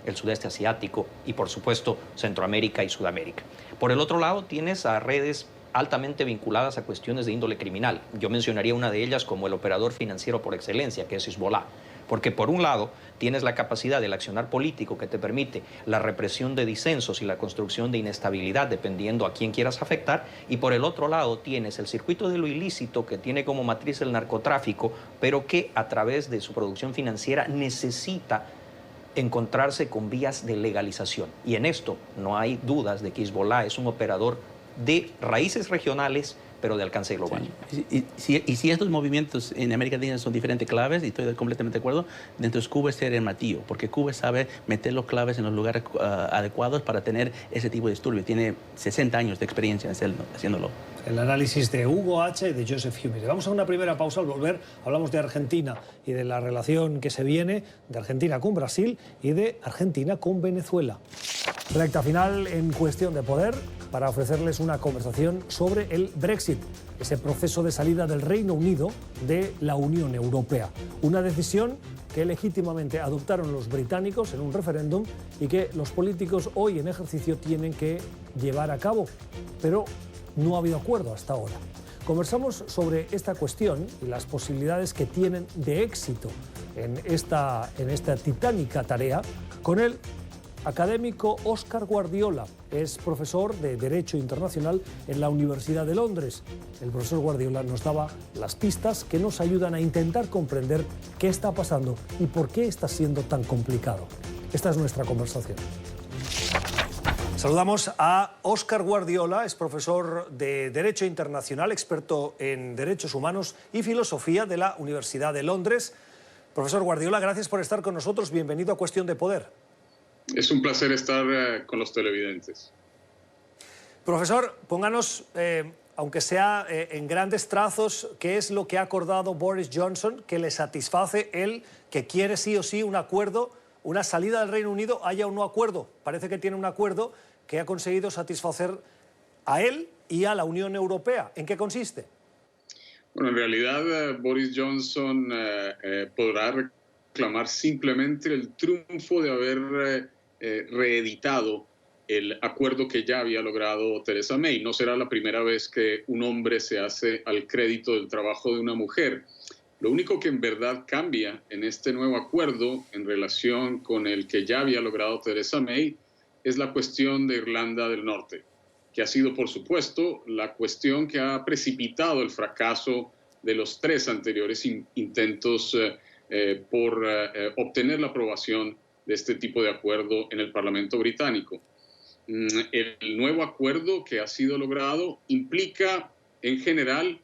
[SPEAKER 17] el sudeste asiático y, por supuesto, Centroamérica y Sudamérica. Por el otro lado, tienes a redes altamente vinculadas a cuestiones de índole criminal. Yo mencionaría una de ellas como el operador financiero por excelencia, que es Hezbollah. Porque por un lado tienes la capacidad del accionar político que te permite la represión de disensos y la construcción de inestabilidad dependiendo a quién quieras afectar, y por el otro lado tienes el circuito de lo ilícito que tiene como matriz el narcotráfico, pero que a través de su producción financiera necesita encontrarse con vías de legalización. Y en esto no hay dudas de que Hezbollah es un operador de raíces regionales, pero de alcance global.
[SPEAKER 18] Sí. Y si estos movimientos en América Latina son diferentes claves, y estoy completamente de acuerdo, dentro de Cuba es ser el martillo, porque Cuba sabe meter los claves en los lugares adecuados para tener ese tipo de disturbio. Tiene 60 años de experiencia haciéndolo.
[SPEAKER 1] El análisis de Hugo H. y de Joseph Humide. Vamos a una primera pausa. Al volver hablamos de Argentina y de la relación que se viene de Argentina con Brasil y de Argentina con Venezuela. Recta final en Cuestión de Poder para ofrecerles una conversación sobre el Brexit, ese proceso de salida del Reino Unido de la Unión Europea. Una decisión que legítimamente adoptaron los británicos en un referéndum y que los políticos hoy en ejercicio tienen que llevar a cabo. Pero no ha habido acuerdo hasta ahora. Conversamos sobre esta cuestión y las posibilidades que tienen de éxito en esta titánica tarea con el académico Óscar Guardiola. Es profesor de Derecho Internacional en la Universidad de Londres. El profesor Guardiola nos daba las pistas que nos ayudan a intentar comprender qué está pasando y por qué está siendo tan complicado. Esta es nuestra conversación. Saludamos a Óscar Guardiola, es profesor de Derecho Internacional, experto en Derechos Humanos y Filosofía de la Universidad de Londres. Profesor Guardiola, gracias por estar con nosotros. Bienvenido a Cuestión de Poder.
[SPEAKER 19] Es un placer estar con los televidentes.
[SPEAKER 1] Profesor, pónganos, aunque sea en grandes trazos, qué es lo que ha acordado Boris Johnson que le satisface él, que quiere sí o sí un acuerdo, una salida del Reino Unido, haya un no acuerdo. Parece que tiene un acuerdo que ha conseguido satisfacer a él y a la Unión Europea. ¿En qué consiste?
[SPEAKER 19] Bueno, en realidad Boris Johnson podrá reclamar simplemente el triunfo de haber reeditado el acuerdo que ya había logrado Theresa May. No será la primera vez que un hombre se hace al crédito del trabajo de una mujer. Lo único que en verdad cambia en este nuevo acuerdo en relación con el que ya había logrado Theresa May es la cuestión de Irlanda del Norte, que ha sido, por supuesto, la cuestión que ha precipitado el fracaso de los tres anteriores intentos por obtener la aprobación de este tipo de acuerdo en el Parlamento británico. El nuevo acuerdo que ha sido logrado implica, en general,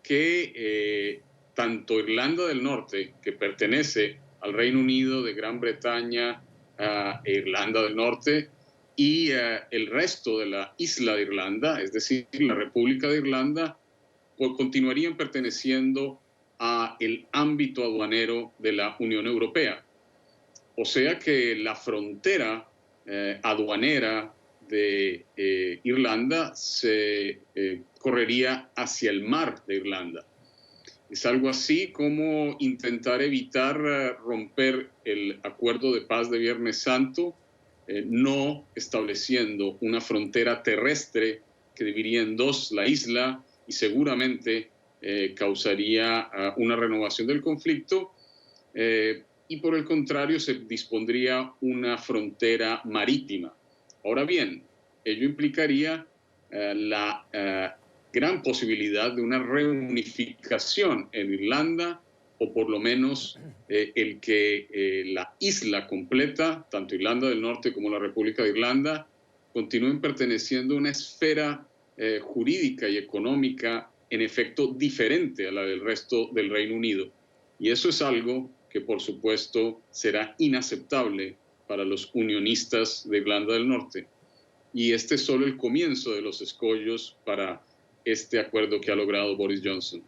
[SPEAKER 19] que tanto Irlanda del Norte, que pertenece al Reino Unido de Gran Bretaña e Irlanda del Norte, y el resto de la isla de Irlanda, es decir, la República de Irlanda, pues continuarían perteneciendo a el ámbito aduanero de la Unión Europea. O sea que la frontera aduanera de Irlanda se correría hacia el mar de Irlanda. Es algo así como intentar evitar romper el acuerdo de paz de Viernes Santo, no estableciendo una frontera terrestre que dividiría en dos la isla y seguramente causaría una renovación del conflicto. Y por el contrario se dispondría una frontera marítima. Ahora bien, ello implicaría la gran posibilidad de una reunificación en Irlanda, o por lo menos el que la isla completa, tanto Irlanda del Norte como la República de Irlanda, continúen perteneciendo a una esfera jurídica y económica en efecto diferente a la del resto del Reino Unido. Y eso es algo que por supuesto será inaceptable para los unionistas de Irlanda del Norte. Y este es solo el comienzo de los escollos para este acuerdo que ha logrado Boris Johnson.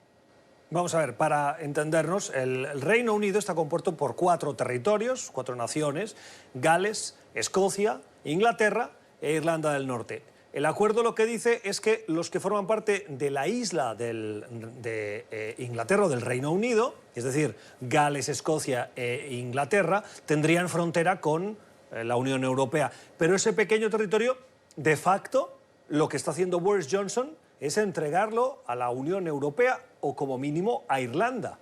[SPEAKER 1] Vamos a ver, para entendernos, el Reino Unido está compuesto por 4 territorios, 4 naciones: Gales, Escocia, Inglaterra e Irlanda del Norte. El acuerdo lo que dice es que los que forman parte de la isla de Inglaterra o del Reino Unido, es decir, Gales, Escocia e Inglaterra, tendrían frontera con la Unión Europea. Pero ese pequeño territorio, de facto, lo que está haciendo Boris Johnson es entregarlo a la Unión Europea o como mínimo a Irlanda.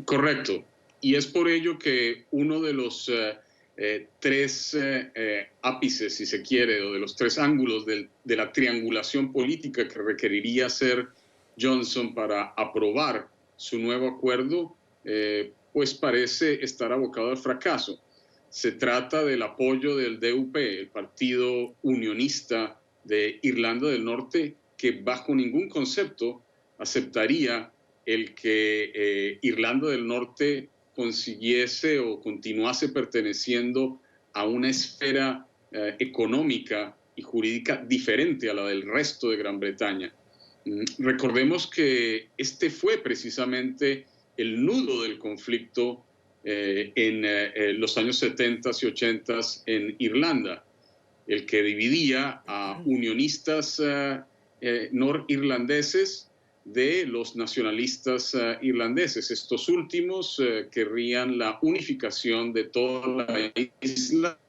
[SPEAKER 19] Correcto. Y es por ello que uno de los 3 ápices, si se quiere, o de los 3 ángulos de la triangulación política que requeriría hacer Johnson para aprobar su nuevo acuerdo, pues parece estar abocado al fracaso. Se trata del apoyo del DUP, el partido unionista de Irlanda del Norte, que bajo ningún concepto aceptaría el que Irlanda del Norte consiguiese o continuase perteneciendo a una esfera económica y jurídica diferente a la del resto de Gran Bretaña. Recordemos que este fue precisamente el nudo del conflicto en los años 70 y 80 en Irlanda, el que dividía a unionistas norirlandeses de los nacionalistas irlandeses. Estos últimos querrían la unificación de toda la isla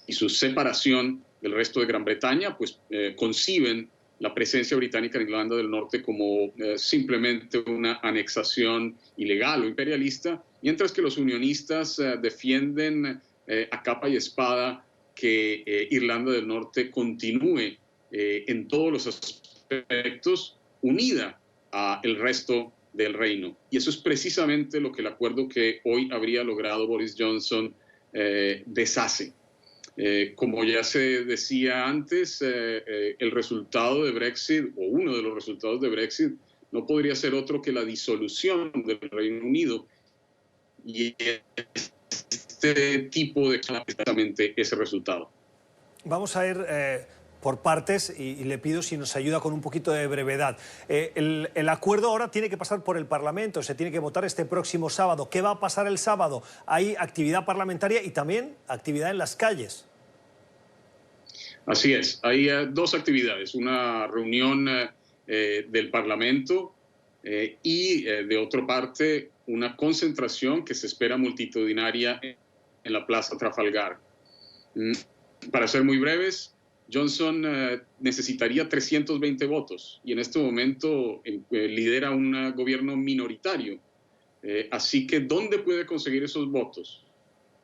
[SPEAKER 19] y su separación del resto de Gran Bretaña, pues conciben la presencia británica en Irlanda del Norte como simplemente una anexación ilegal o imperialista, mientras que los unionistas defienden a capa y espada que Irlanda del Norte continúe en todos los aspectos unida al resto del reino. Y eso es precisamente lo que el acuerdo que hoy habría logrado Boris Johnson deshace. Como ya se decía antes, el resultado de Brexit, o uno de los resultados de Brexit, no podría ser otro que la disolución del Reino Unido. Y este tipo de precisamente ese resultado.
[SPEAKER 1] Vamos a ir por partes y le pido si nos ayuda con un poquito de brevedad. El acuerdo ahora tiene que pasar por el Parlamento, se tiene que votar este próximo sábado. ¿Qué va a pasar el sábado? Hay actividad parlamentaria y también actividad en las calles.
[SPEAKER 19] Así es, hay 2 actividades, una reunión del Parlamento y de otra parte una concentración que se espera multitudinaria en la Plaza Trafalgar. Para ser muy breves, Johnson necesitaría 320 votos y en este momento lidera un gobierno minoritario. Así que, ¿dónde puede conseguir esos votos?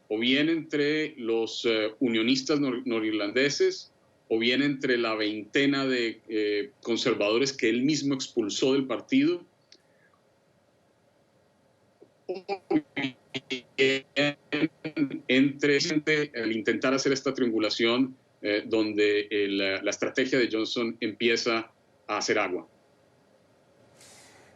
[SPEAKER 19] O bien entre los unionistas norirlandeses, o bien entre la veintena de conservadores que él mismo expulsó del partido, entre el intentar hacer esta triangulación donde la estrategia de Johnson empieza a hacer agua.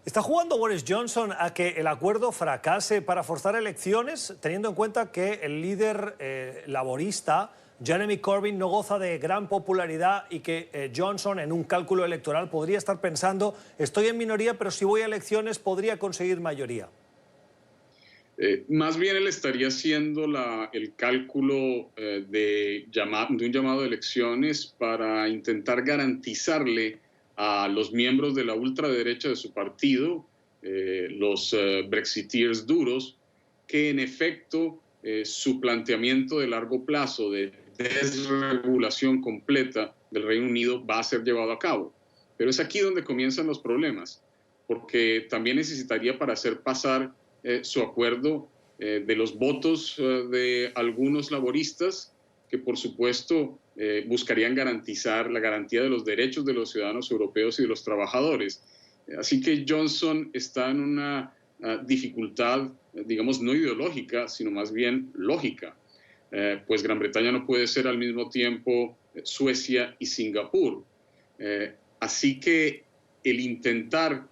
[SPEAKER 1] ¿Está jugando Boris Johnson a que el acuerdo fracase para forzar elecciones, teniendo en cuenta que el líder laborista, Jeremy Corbyn, no goza de gran popularidad y que Johnson, en un cálculo electoral, podría estar pensando: estoy en minoría, pero si voy a elecciones podría conseguir mayoría?
[SPEAKER 19] Más bien él estaría haciendo el cálculo de un llamado de elecciones para intentar garantizarle a los miembros de la ultraderecha de su partido, los Brexiteers duros, que en efecto su planteamiento de largo plazo de desregulación completa del Reino Unido va a ser llevado a cabo. Pero es aquí donde comienzan los problemas, porque también necesitaría para hacer pasar su acuerdo de los votos de algunos laboristas que por supuesto buscarían garantizar la garantía de los derechos de los ciudadanos europeos y de los trabajadores. Así que Johnson está en una dificultad, digamos, no ideológica, sino más bien lógica. Pues Gran Bretaña no puede ser al mismo tiempo Suecia y Singapur. Así que el intentar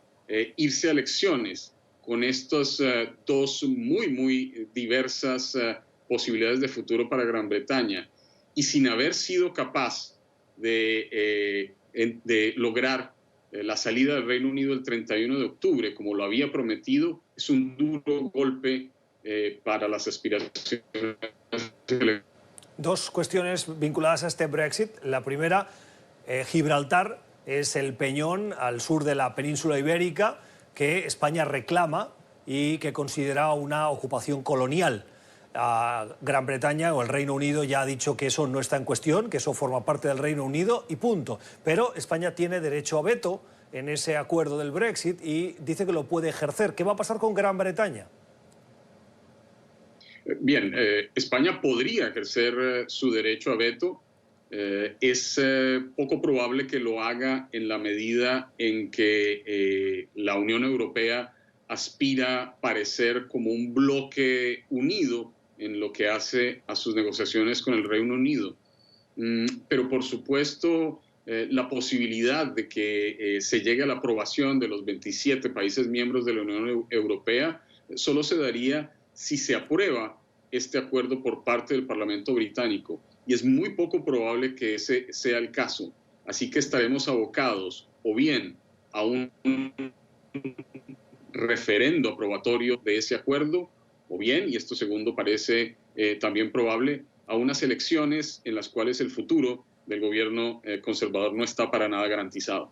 [SPEAKER 19] irse a elecciones con estas dos muy diversas posibilidades de futuro para Gran Bretaña y sin haber sido capaz de lograr la salida del Reino Unido el 31 de octubre, como lo había prometido, es un duro golpe para las aspiraciones.
[SPEAKER 1] Dos cuestiones vinculadas a este Brexit. La primera, Gibraltar es el peñón al sur de la península ibérica que España reclama y que considera una ocupación colonial. Gran Bretaña o el Reino Unido ya ha dicho que eso no está en cuestión, que eso forma parte del Reino Unido y punto. Pero España tiene derecho a veto en ese acuerdo del Brexit y dice que lo puede ejercer. ¿Qué va a pasar con Gran Bretaña?
[SPEAKER 19] Bien, España podría ejercer su derecho a veto. Es poco probable que lo haga en la medida en que la Unión Europea aspira a parecer como un bloque unido en lo que hace a sus negociaciones con el Reino Unido. Pero por supuesto, la posibilidad de que se llegue a la aprobación de los 27 países miembros de la Unión Europea solo se daría si se aprueba este acuerdo por parte del Parlamento británico. Y es muy poco probable que ese sea el caso. Así que estaremos abocados o bien a un referendo aprobatorio de ese acuerdo, o bien, y esto segundo parece también probable, a unas elecciones en las cuales el futuro del gobierno conservador no está para nada garantizado.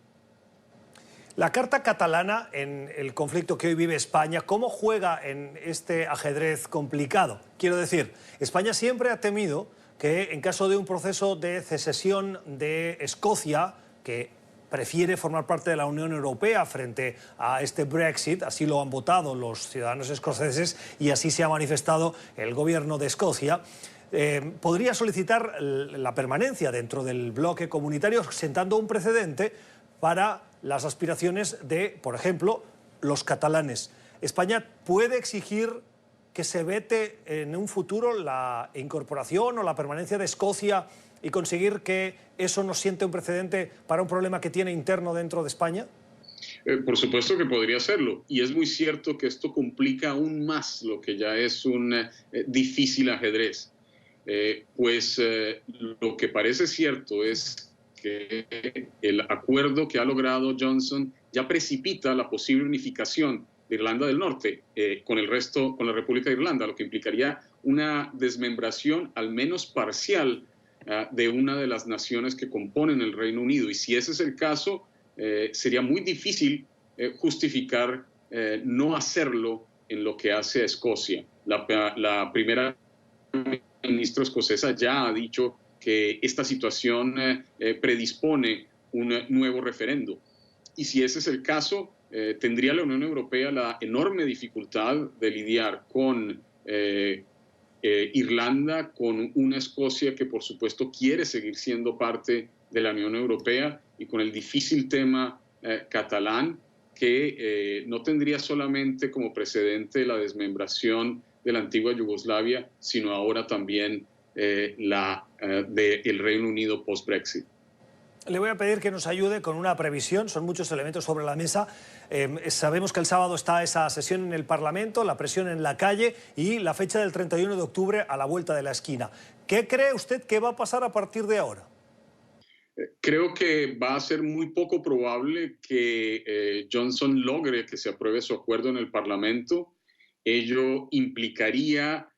[SPEAKER 1] La carta catalana en el conflicto que hoy vive España, ¿cómo juega en este ajedrez complicado? Quiero decir, España siempre ha temido que en caso de un proceso de secesión de Escocia, que prefiere formar parte de la Unión Europea frente a este Brexit, así lo han votado los ciudadanos escoceses y así se ha manifestado el gobierno de Escocia, podría solicitar la permanencia dentro del bloque comunitario, sentando un precedente para las aspiraciones de, por ejemplo, los catalanes. España puede exigir que se vete en un futuro la incorporación o la permanencia de Escocia y conseguir que eso no siente un precedente para un problema que tiene interno dentro de España?
[SPEAKER 19] Por supuesto que podría hacerlo. Y es muy cierto que esto complica aún más lo que ya es un difícil ajedrez. Lo que parece cierto es que el acuerdo que ha logrado Johnson ya precipita la posible unificación de Irlanda del Norte con el resto, con la República de Irlanda, lo que implicaría una desmembración al menos parcial de una de las naciones que componen el Reino Unido. Y si ese es el caso, sería muy difícil justificar no hacerlo en lo que hace a Escocia. La primera ministra escocesa ya ha dicho que esta situación predispone un nuevo referendo. Y si ese es el caso, tendría la Unión Europea la enorme dificultad de lidiar con Irlanda, con una Escocia que por supuesto quiere seguir siendo parte de la Unión Europea, y con el difícil tema catalán, que no tendría solamente como precedente la desmembración de la antigua Yugoslavia, sino ahora también del Reino Unido post-Brexit.
[SPEAKER 1] Le voy a pedir que nos ayude con una previsión, son muchos elementos sobre la mesa. Sabemos que el sábado está esa sesión en el Parlamento, la presión en la calle y la fecha del 31 de octubre a la vuelta de la esquina. ¿Qué cree usted que va a pasar a partir de ahora?
[SPEAKER 19] Creo que va a ser muy poco probable que Johnson logre que se apruebe su acuerdo en el Parlamento. Ello implicaría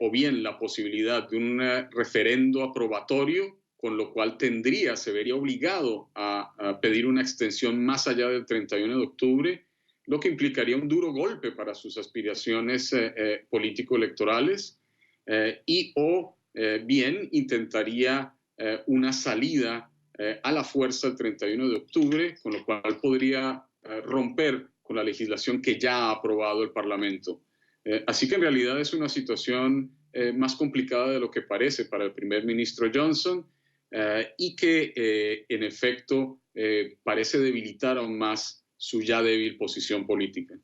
[SPEAKER 19] o bien la posibilidad de un referendo aprobatorio con lo cual se vería obligado a pedir una extensión más allá del 31 de octubre, lo que implicaría un duro golpe para sus aspiraciones político-electorales, bien intentaría una salida a la fuerza el 31 de octubre, con lo cual podría romper con la legislación que ya ha aprobado el Parlamento. Así que en realidad es una situación más complicada de lo que parece para el primer ministro Johnson y que en efecto parece debilitar aún más su ya débil posición política.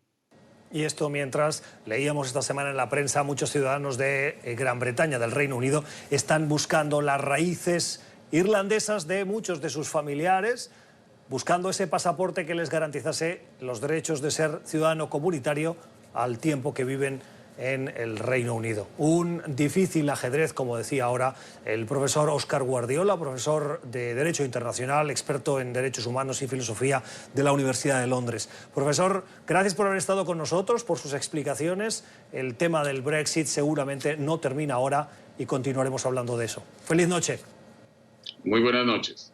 [SPEAKER 1] Y esto mientras leíamos esta semana en la prensa, muchos ciudadanos de Gran Bretaña, del Reino Unido, están buscando las raíces irlandesas de muchos de sus familiares, buscando ese pasaporte que les garantizase los derechos de ser ciudadano comunitario al tiempo que viven en el Reino Unido. Un difícil ajedrez, como decía ahora el profesor Óscar Guardiola, profesor de Derecho Internacional, experto en Derechos Humanos y Filosofía de la Universidad de Londres. Profesor, gracias por haber estado con nosotros, por sus explicaciones. El tema del Brexit seguramente no termina ahora y continuaremos hablando de eso. Feliz noche.
[SPEAKER 19] Muy buenas noches.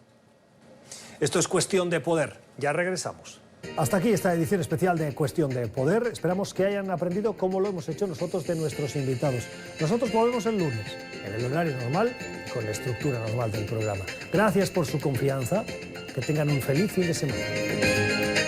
[SPEAKER 1] Esto es Cuestión de Poder. Ya regresamos. Hasta aquí esta edición especial de Cuestión de Poder. Esperamos que hayan aprendido cómo lo hemos hecho nosotros de nuestros invitados. Nosotros volvemos el lunes, en el horario normal, con la estructura normal del programa. Gracias por su confianza. Que tengan un feliz fin de semana.